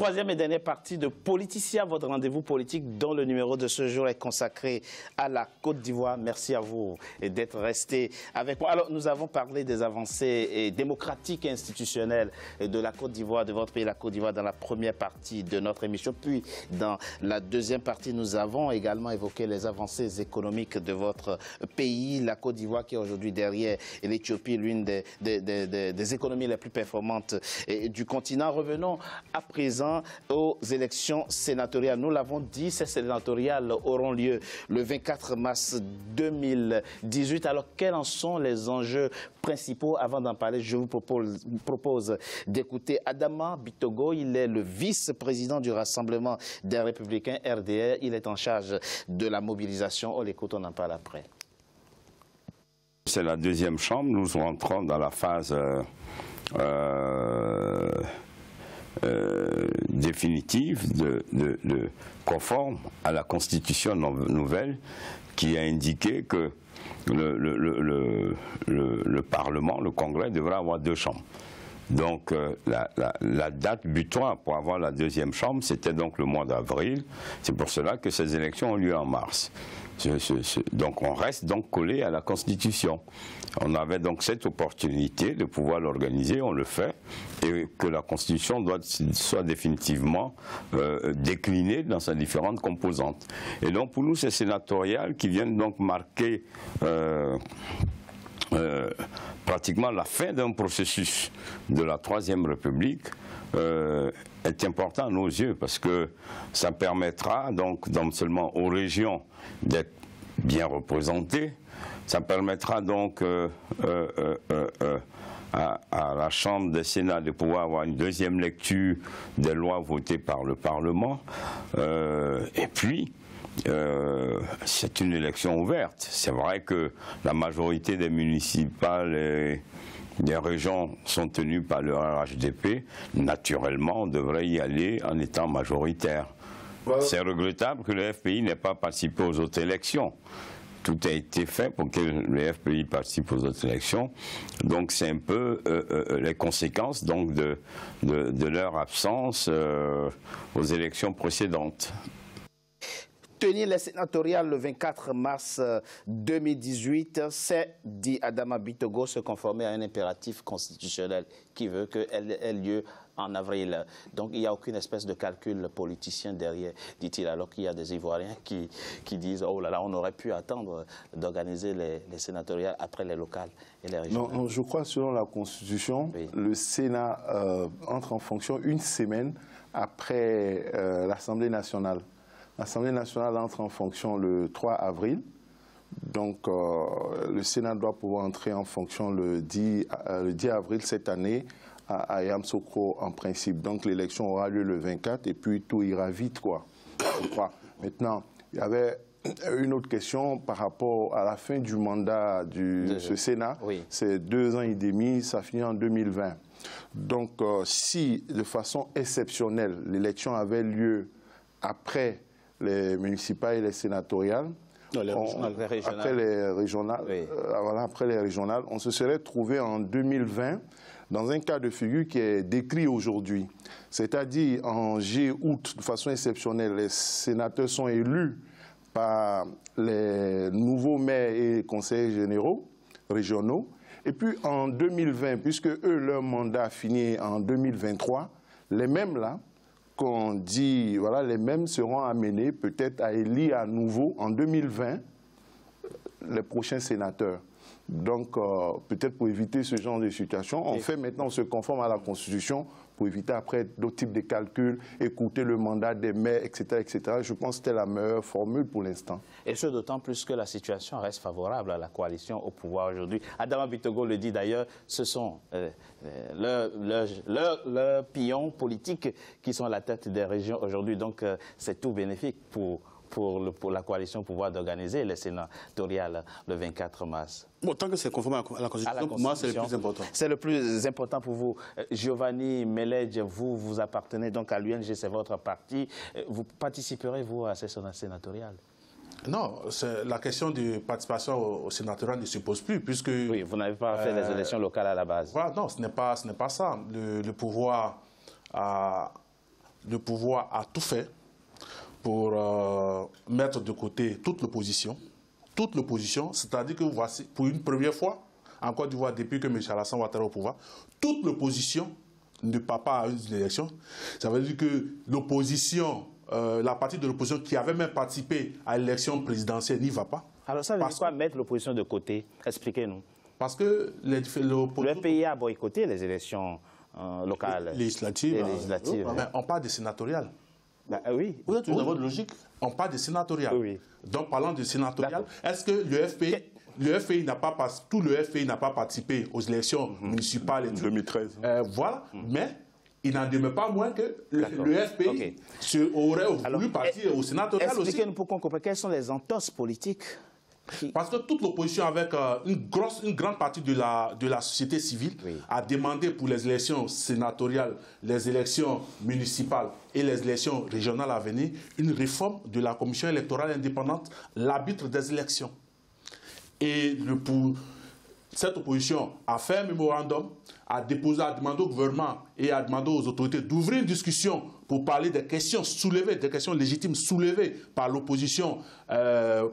Troisième et dernière partie de Politicien, votre rendez-vous politique dont le numéro de ce jour est consacré à la Côte d'Ivoire. Merci à vous d'être restés avec moi. Alors, nous avons parlé des avancées démocratiques et institutionnelles de la Côte d'Ivoire, de votre pays, la Côte d'Ivoire, dans la première partie de notre émission. Puis, dans la deuxième partie, nous avons également évoqué les avancées économiques de votre pays, la Côte d'Ivoire, qui est aujourd'hui derrière l'Éthiopie, l'une des économies les plus performantes du continent. Revenons à présent aux élections sénatoriales. Nous l'avons dit, ces sénatoriales auront lieu le 24 mars 2018. Alors, quels en sont les enjeux principaux? Avant d'en parler, je vous propose d'écouter Adama Bitogo. Il est le vice-président du Rassemblement des Républicains, RDR. Il est en charge de la mobilisation. On l'écoute, on en parle après. C'est la deuxième chambre. Nous rentrons dans la phase définitive conforme à la Constitution nouvelle qui a indiqué que le Parlement, le Congrès, devrait avoir deux chambres. Donc la date butoir pour avoir la deuxième chambre, c'était donc le mois d'avril. C'est pour cela que ces élections ont lieu en mars. Donc on reste donc collé à la Constitution. On avait donc cette opportunité de pouvoir l'organiser, on le fait, et que la Constitution soit définitivement déclinée dans ses différentes composantes. Et donc pour nous, ces sénatoriales qui viennent donc marquer pratiquement la fin d'un processus de la Troisième République est important à nos yeux parce que ça permettra donc non seulement aux régions d'être bien représentées, ça permettra donc à la Chambre des Sénats de pouvoir avoir une deuxième lecture des lois votées par le Parlement et puis c'est une élection ouverte. C'est vrai que la majorité des municipales et des régions sont tenues par le RHDP. Naturellement, on devrait y aller en étant majoritaire. C'est regrettable que le FPI n'ait pas participé aux autres élections. Tout a été fait pour que le FPI participe aux autres élections. Donc c'est un peu les conséquences donc, de leur absence aux élections précédentes. Tenir les sénatoriales le 24 mars 2018, c'est, dit Adama Bitogo, se conformer à un impératif constitutionnel qui veut qu'elle ait lieu en avril. Donc il n'y a aucune espèce de calcul politicien derrière, dit-il, alors qu'il y a des Ivoiriens qui disent « Oh là là, on aurait pu attendre d'organiser les sénatoriales après les locales et les régionales ». Non, je crois selon la Constitution, oui. Le Sénat entre en fonction une semaine après l'Assemblée nationale. L'Assemblée nationale entre en fonction le 3 avril. Donc, le Sénat doit pouvoir entrer en fonction le 10 avril cette année à Yamoussoukro en principe. Donc, l'élection aura lieu le 24 et puis tout ira vite, quoi. Je crois. Maintenant, il y avait une autre question par rapport à la fin du mandat de ce Sénat. Oui. C'est 2 ans et demi, ça finit en 2020. Donc, si de façon exceptionnelle, l'élection avait lieu après les municipales et les sénatoriales, après les régionales, oui. Voilà, après les régionales, on se serait trouvé en 2020 dans un cas de figure qui est décrit aujourd'hui. C'est-à-dire en juillet-août, de façon exceptionnelle, les sénateurs sont élus par les nouveaux maires et conseillers généraux régionaux. Et puis en 2020, puisque eux, leur mandat finit en 2023, les mêmes là, qu'on dit, voilà, les mêmes seront amenés peut-être à élire à nouveau en 2020 les prochains sénateurs. Donc, peut-être pour éviter ce genre de situation, on fait maintenant, on se conforme à la Constitution pour éviter après d'autres types de calculs, écouter le mandat des maires, etc., etc. Je pense que c'était la meilleure formule pour l'instant. Et ce, d'autant plus que la situation reste favorable à la coalition au pouvoir aujourd'hui. Adama Bitogo le dit d'ailleurs, ce sont leurs pions politiques qui sont à la tête des régions aujourd'hui. Donc, c'est tout bénéfique pour la coalition au pouvoir d'organiser les sénatoriales le 24 mars. Bon, tant que c'est conforme à la Constitution, pour moi, c'est le plus important. C'est le plus important pour vous. Giovanni Meledge, vous appartenez donc à l'UNG, c'est votre parti. Vous participerez, vous, à ces sénatoriales? Non, la question de participation au sénatorial ne se pose plus, puisque... Oui, vous n'avez pas fait les élections locales à la base. Voilà, non, ce n'est pas ça. Le pouvoir a le pouvoir a tout fait pour mettre de côté toute l'opposition. Toute l'opposition, c'est-à-dire que voici, pour une première fois, en Côte d'Ivoire, depuis que M. Alassane Ouattara est au pouvoir, toute l'opposition ne part pas à une élection. Ça veut dire que l'opposition, la partie de l'opposition qui avait même participé à l'élection présidentielle n'y va pas. Alors ça veut dire quoi mettre l'opposition de côté? Expliquez-nous. Parce que le pays a boycotté les élections locales. Législatives. Mais on parle de sénatoriales. Bah, oui. Vous êtes dans votre logique. On parle de sénatoriales. Oui. Donc parlant de sénatoriales, est-ce que le FPI n'a pas, tout le FPI n'a pas participé aux élections municipales et tout. 2013. Voilà, mais il n'en demeure pas moins que le FPI aurait voulu partir au sénatorial aussi. Expliquez-nous pour qu'on comprenne quelles sont les entorses politiques. Parce que toute l'opposition, avec une grande partie de la société civile, a demandé pour les élections sénatoriales, les élections municipales et les élections régionales à venir, une réforme de la commission électorale indépendante, l'arbitre des élections. Et cette opposition a fait un mémorandum, a demandé au gouvernement et a demandé aux autorités d'ouvrir une discussion pour parler des questions soulevées, des questions légitimes soulevées par l'opposition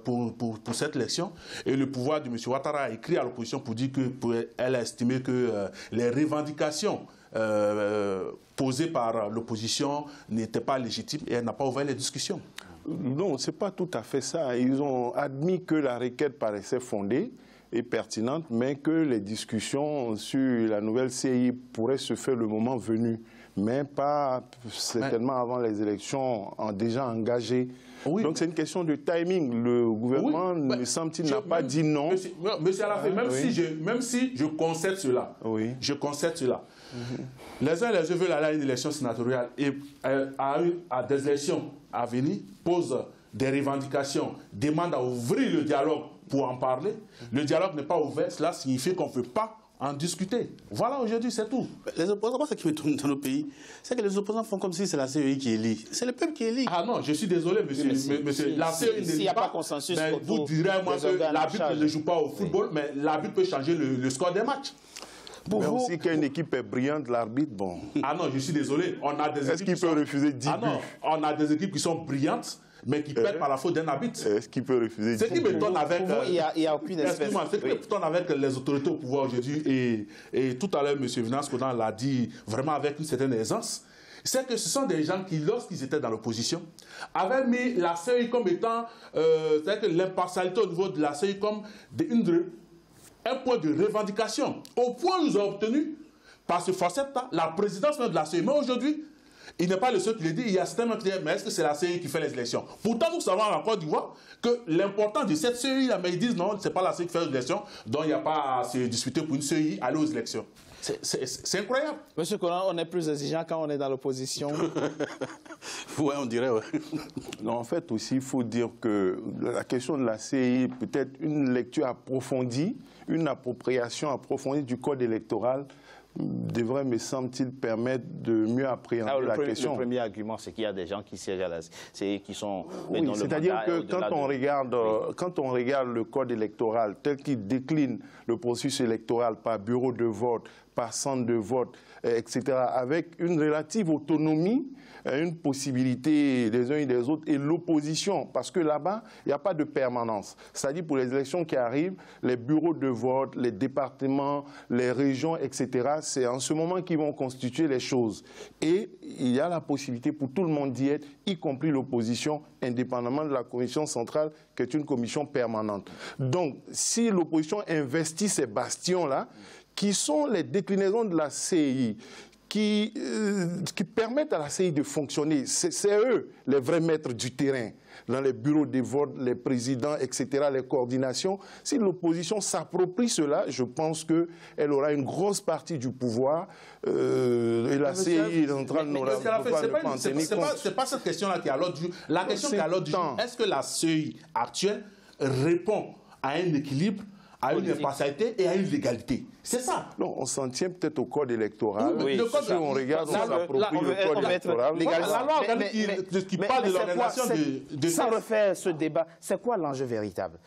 pour cette élection. Et le pouvoir de M. Ouattara a écrit à l'opposition pour dire qu'elle a estimé que les revendications posées par l'opposition n'étaient pas légitimes et elle n'a pas ouvert les discussions. Non, ce n'est pas tout à fait ça. Ils ont admis que la requête paraissait fondée et pertinente, mais que les discussions sur la nouvelle CI pourraient se faire le moment venu, mais pas certainement avant les élections déjà engagées. Oui. Donc c'est une question de timing. Le gouvernement, me semble-t-il, n'a pas dit non. Monsieur Alafé, même si je concède cela, je concède cela. Les uns et les autres veulent aller à une élection sénatoriale et à des élections à venir, posent des revendications, demandent à ouvrir le dialogue pour en parler. Le dialogue n'est pas ouvert, cela signifie qu'on ne peut pas en discuter. Voilà, aujourd'hui, c'est tout. Les opposants, ce qui me tourne dans nos pays, c'est que les opposants font comme si c'est la CEI qui élit. C'est le peuple qui élit. Ah non, je suis désolé, monsieur. La CEI s'il n'y a pas consensus, vous direz moi que l'arbitre ne joue pas au football, mais l'arbitre peut changer le score des matchs. Mais aussi qu'une équipe est brillante, l'arbitre, bon. Ah non, je suis désolé. Est-ce qu'il peut refuser 10 buts? Ah non, on a des équipes qui sont brillantes, mais qui perdent par la faute d'un arbitre. Est-ce qu'il peut refuser 10 buts? Ce qui m'étonne avec... il n'y a aucune espèce... Ce qui m'étonne avec les autorités au pouvoir aujourd'hui, et tout à l'heure, M. Venance Konan l'a dit vraiment avec une certaine aisance, c'est que ce sont des gens qui, lorsqu'ils étaient dans l'opposition, avaient mis la CEI comme étant... c'est-à-dire que l'impartialité au niveau de la CEI comme un point de revendication. Au point où ils ont obtenu, par ce facette-là, la présidence même de la CEI. Mais aujourd'hui, il n'est pas le seul qui le dit. Il y a certainement qui disent, mais est-ce que c'est la CEI qui fait les élections? Pourtant, nous savons en Côte d'Ivoire que l'important de cette CEI, mais ils disent non, ce n'est pas la CEI qui fait les élections, donc il n'y a pas à se disputer pour une CEI, aller aux élections. C'est incroyable. Monsieur Konan, on est plus exigeant quand on est dans l'opposition. Oui, on dirait, oui. Non, en fait, aussi, il faut dire que la question de la CEI, peut-être une lecture approfondie, une appropriation approfondie du code électoral devrait, me semble-t-il, permettre de mieux appréhender la question. Le premier argument, c'est qu'il y a des gens qui siègent à la CEI qui sont... Oui, c'est-à-dire que quand on regarde le code électoral tel qu'il décline le processus électoral par bureau de vote, par centre de vote, etc., avec une relative autonomie, une possibilité des uns et des autres, et l'opposition, parce que là-bas, il n'y a pas de permanence. C'est-à-dire pour les élections qui arrivent, les bureaux de vote, les départements, les régions, etc., c'est en ce moment qu'ils vont constituer les choses. Et il y a la possibilité pour tout le monde d'y être, y compris l'opposition, indépendamment de la commission centrale, qui est une commission permanente. Donc, si l'opposition investit ces bastions-là, qui sont les déclinaisons de la CEI, qui permettent à la CEI de fonctionner. C'est eux les vrais maîtres du terrain, dans les bureaux de vote, les présidents, etc., les coordinations. Si l'opposition s'approprie cela, je pense qu'elle aura une grosse partie du pouvoir et la CEI centrale n'aura pas en tenir compte. C'est pas cette question-là qui est à l'ordre du jour. La question qui est à l'ordre du jour, est-ce que la CEI actuelle répond à un équilibre, à une impartialité et à une légalité? C'est ça. Non, on s'en tient peut-être au code électoral. Oui, si on regarde, on s'approprie le code électoral. La loi organique qui parle de l'organisation de... Sans refaire ce débat, c'est quoi l'enjeu véritable?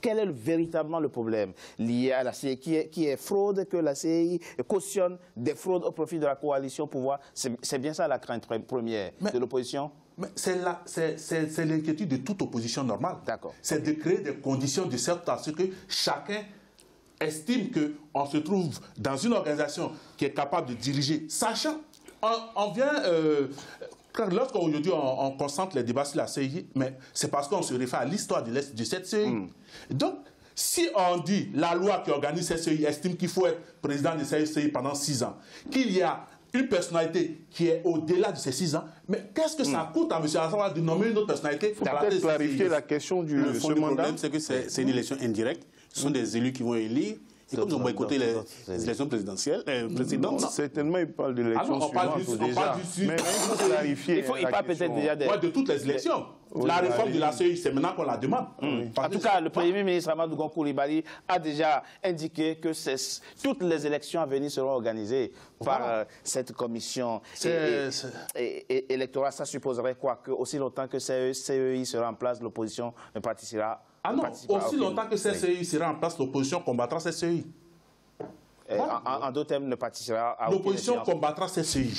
quel est véritablement le problème lié à la CEI qui est fraude, que la CEI cautionne des fraudes au profit de la coalition au pouvoir? C'est bien ça la crainte première de l'opposition? C'est l'inquiétude de toute opposition normale. C'est de créer des conditions de sorte à ce que chacun estime qu'on se trouve dans une organisation qui est capable de diriger, sachant, on vient... Lorsqu'aujourd'hui on concentre les débats sur la CEI, mais c'est parce qu'on se réfère à l'histoire de cette CEI. Donc, si on dit la loi qui organise cette CEI estime qu'il faut être président de cette CEI pendant 6 ans, qu'il y a une personnalité qui est au-delà de ces 6 ans, mais qu'est-ce que ça coûte à M. Assara de nommer une autre personnalité? Il faut peut-être clarifier la question du Le fond du problème, c'est que c'est une élection indirecte. Ce sont des élus qui vont élire. Et comme ils ont boycotté les élections présidentielles, certainement, il parle de l'élection suivante déjà. Mais il faut clarifier. Il parle peut-être déjà de toutes les élections. La réforme de la CEI, c'est maintenant qu'on la demande. En tout cas, le Premier ministre Amadou Gon Coulibaly a déjà indiqué que toutes les élections à venir seront organisées par cette commission électorale. Ça supposerait quoi? Que aussi longtemps que CEI sera en place, l'opposition ne participera. Ah non, aussi longtemps que cette CEI sera en place, l'opposition combattra cette CEI. En d'autres termes, ne participera à l'opposition combattra cette CEI.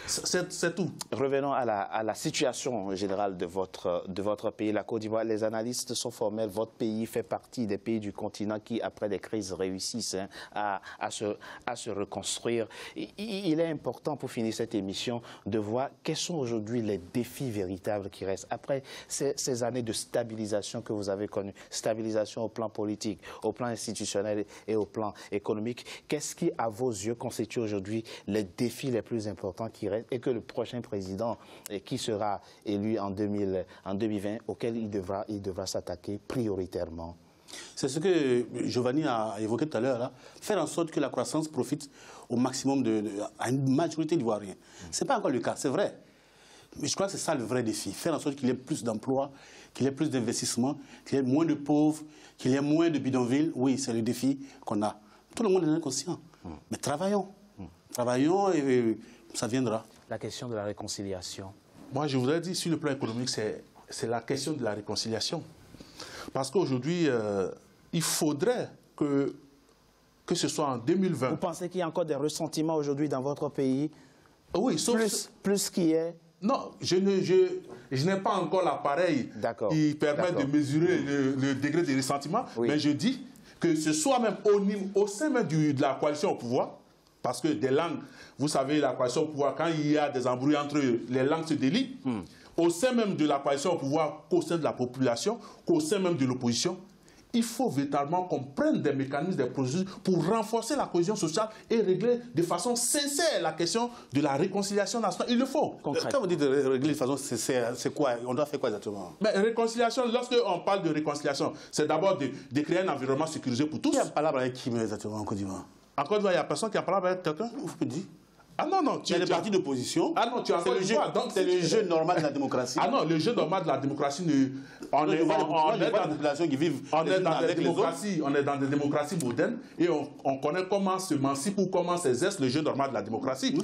C'est tout. Revenons à la situation générale de votre pays, la Côte d'Ivoire. Les analystes sont formels. Votre pays fait partie des pays du continent qui, après des crises, réussissent à se reconstruire. Il est important, pour finir cette émission, de voir quels sont aujourd'hui les défis véritables qui restent. Après ces années de stabilisation que vous avez connues, stabilisation au plan politique, au plan institutionnel et au plan économique, qu'est-ce qui, à vos yeux, constitue aujourd'hui les défis les plus importants qui restent et que le prochain président qui sera élu en 2020, auquel il devra s'attaquer prioritairement? C'est ce que Giovanni a évoqué tout à l'heure, faire en sorte que la croissance profite au maximum à une majorité d'Ivoiriens. Ce n'est pas encore le cas, c'est vrai. Mais je crois que c'est ça le vrai défi, faire en sorte qu'il y ait plus d'emplois, qu'il y ait plus d'investissements, qu'il y ait moins de pauvres, qu'il y ait moins de bidonvilles. Oui, c'est le défi qu'on a. Tout le monde est conscient. Mais travaillons. Travaillons et ça viendra. La question de la réconciliation. Moi, je voudrais dire, sur le plan économique, c'est la question de la réconciliation. Parce qu'aujourd'hui, il faudrait que ce soit en 2020. Vous pensez qu'il y a encore des ressentiments aujourd'hui dans votre pays? Oui, sauf... Plus qu'il y est? Non, je n'ai pas encore l'appareil qui permet de mesurer le degré de ressentiment, mais je dis que ce soit même au sein même de la coalition au pouvoir, parce que des langues, vous savez, la coalition au pouvoir, quand il y a des embrouilles entre eux, les langues se délient. Au sein même de la coalition au pouvoir, qu'au sein de la population, qu'au sein même de l'opposition, il faut véritablement qu'on prenne des mécanismes, des processus pour renforcer la cohésion sociale et régler de façon sincère la question de la réconciliation nationale. Il le faut. Quand vous dites régler de façon sincère, c'est quoi? On doit faire quoi exactement? Mais réconciliation, lorsqu'on parle de réconciliation, c'est d'abord de créer un environnement sécurisé pour tous. Qui a parlé avec qui exactement en Côte d'Ivoire? En Côte d'Ivoire, il n'y a personne qui a parlé avec quelqu'un? Vous me dites? Ah non, non. Il y a des partis d'opposition. Ah non, tu as c'est le jeu normal de la démocratie. Ah non, le jeu normal de la démocratie, on est dans des démocraties modernes et on connaît comment se mancipe ou comment s'exerce le jeu normal de la démocratie.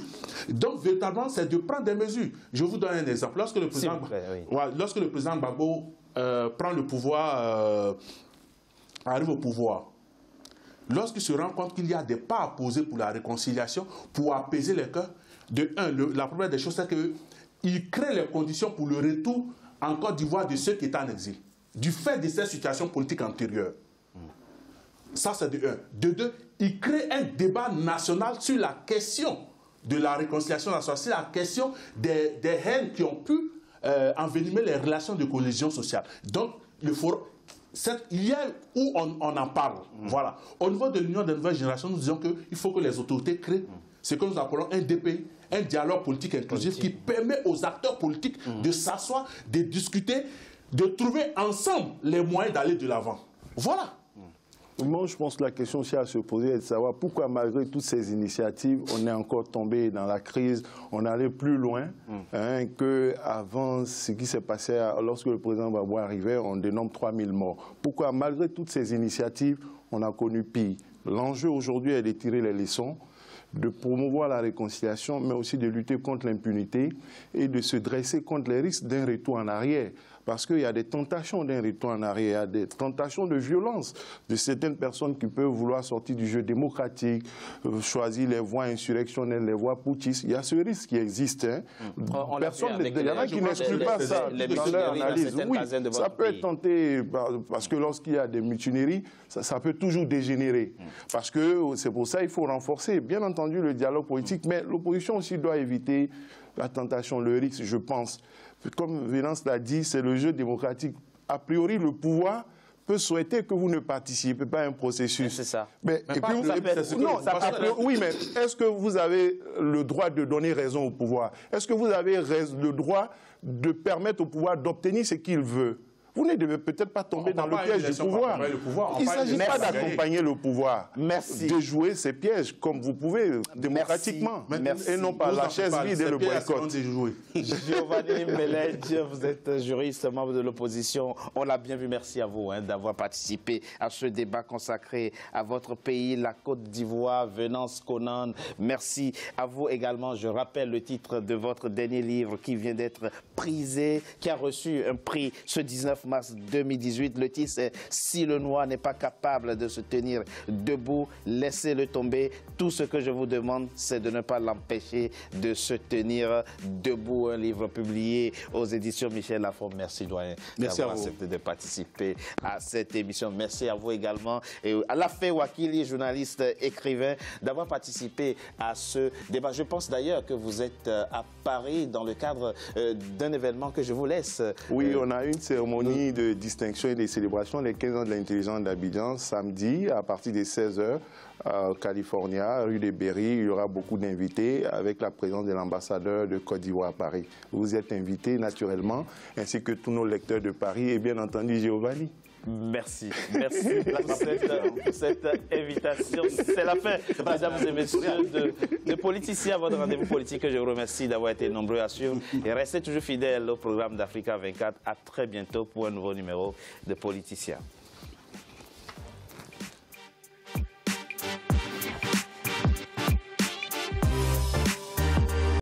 Donc, véritablement, c'est de prendre des mesures. Je vous donne un exemple. Lorsque le président Gbagbo prend le pouvoir, arrive au pouvoir, lorsqu'il se rend compte qu'il y a des pas à poser pour la réconciliation, pour apaiser les cœurs, la première des choses, c'est qu'il crée les conditions pour le retour en Côte d'Ivoire de ceux qui étaient en exil, du fait de cette situation politique antérieure. Ça, c'est de un. De deux, il crée un débat national sur la question de la réconciliation nationale, sur la question des haines qui ont pu envenimer les relations de cohésion sociale. Donc, le forum... Il y a où on en parle. Voilà. Au niveau de l'Union des nouvelles générations, nous disons qu'il faut que les autorités créent ce que nous appelons un DPI, un dialogue politique inclusif qui permet aux acteurs politiques de s'asseoir, de discuter, de trouver ensemble les moyens d'aller de l'avant. Voilà. Moi, je pense que la question aussi à se poser est de savoir pourquoi, malgré toutes ces initiatives, on est encore tombé dans la crise, on allait plus loin qu'avant ce qui s'est passé lorsque le président Gbagbo arrivait, on dénombre 3000 morts. Pourquoi, malgré toutes ces initiatives, on a connu pire? L'enjeu aujourd'hui est de tirer les leçons, de promouvoir la réconciliation, mais aussi de lutter contre l'impunité et de se dresser contre les risques d'un retour en arrière. parce qu'il y a des tentations d'un retour en arrière, il y a des tentations de violence de certaines personnes qui peuvent vouloir sortir du jeu démocratique, choisir les voies insurrectionnelles, les voies putschistes. Il y a ce risque qui existe. Hein. Personne, il y en a qui n'excluent pas ça dans leur analyse. Oui, ça peut être tenté parce que lorsqu'il y a des mutineries, ça peut toujours dégénérer. Parce que c'est pour ça qu'il faut renforcer, bien entendu, le dialogue politique, mais l'opposition aussi doit éviter la tentation, le risque, je pense. Comme Vénance l'a dit, c'est le jeu démocratique. A priori, le pouvoir peut souhaiter que vous ne participez pas à un processus. C'est ça. Mais oui, mais est-ce que vous avez le droit de donner raison au pouvoir? Est-ce que vous avez le droit de permettre au pouvoir d'obtenir ce qu'il veut? Vous ne devez peut-être pas tomber dans le piège du pouvoir. Il ne s'agit pas d'accompagner le pouvoir, de jouer ces pièges comme vous pouvez, démocratiquement, et non pas la chaise vide et le boycott. Giovanni Meledji, vous êtes juriste, membre de l'opposition. On l'a bien vu, merci à vous d'avoir participé à ce débat consacré à votre pays, la Côte d'Ivoire, Venance Conan. Merci à vous également. Je rappelle le titre de votre dernier livre qui vient d'être prisé, qui a reçu un prix ce 19 mars 2018. Le titre c'est « Si le noir n'est pas capable de se tenir debout, laissez-le tomber. Tout ce que je vous demande, c'est de ne pas l'empêcher de se tenir debout ». Un livre publié aux éditions Michel Lafon. Merci, doyen, d'avoir accepté de participer à cette émission. Merci à vous également. Et à Lafé Wakili, journaliste, écrivain, d'avoir participé à ce débat. Je pense d'ailleurs que vous êtes à Paris dans le cadre d'un événement que je vous laisse. Oui, on a une cérémonie de distinction et de célébration, les 15 ans de l'intelligence d'Abidjan, samedi à partir de 16h à California, rue de Berry. Il y aura beaucoup d'invités avec la présence de l'ambassadeur de Côte d'Ivoire à Paris. Vous êtes invités naturellement, ainsi que tous nos lecteurs de Paris et bien entendu Giovanni. Merci. Merci pour cette invitation. C'est la fin, mesdames et messieurs, de Politicien, votre rendez-vous politique. Je vous remercie d'avoir été nombreux à suivre. Et restez toujours fidèles au programme d'Africa 24. À très bientôt pour un nouveau numéro de Politicien.